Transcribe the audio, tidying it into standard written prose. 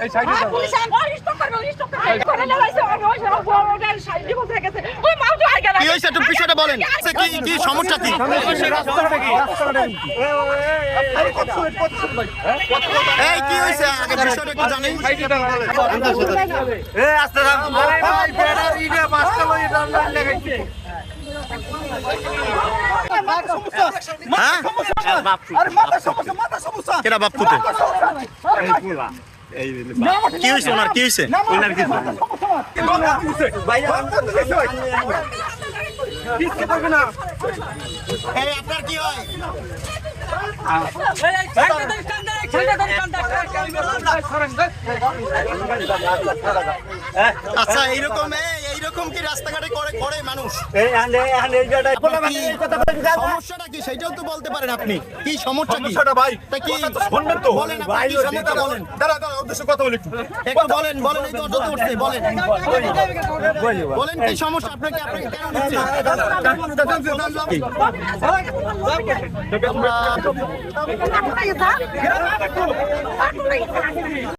এই সাইডে যাও। পুলিশ আমার স্টপ করবে, স্টপ করবে। করে লাগাইছে ওর সাইড দিব থেকে গেছে। ওই মাউজু আর গেল। কি হইছে একটু বিষয়টা বলেন। কি সমস্যা কি? রাস্তাটা কি? এই কি হইছে আগে বিষয়টা একটু জানেন। সাইডে দাও। এই আস্তে থাম। আরে ভাই বেড়ার ইডে পাঁচটা লই দাম লাগাইছে। হ্যাঁ আরে মাথা সমস্যা। কেডা বাপ তুতে? এই পোলা। কি হইছে ওনার কি হইছে? ওনার কি? ভাই কিসকে পারবে না। এই আপনার কি হয়? আচ্ছা এইরকম কি রাস্তাঘাটে করে মানুষ? সমস্যাটা কি সেটাও তো বলতে পারেন আপনি। কি সমস্যা কি? ভাই তা কি শুনবেন তো বলেন আপনি কি সমস্যা বলেন। দাঁড়া উদ্দেশ্য কথা বলি একটু বলেন এই তো অযথা উঠছে বলেন কি সমস্যা আপনাকে কেন নিচ্ছে? আপনার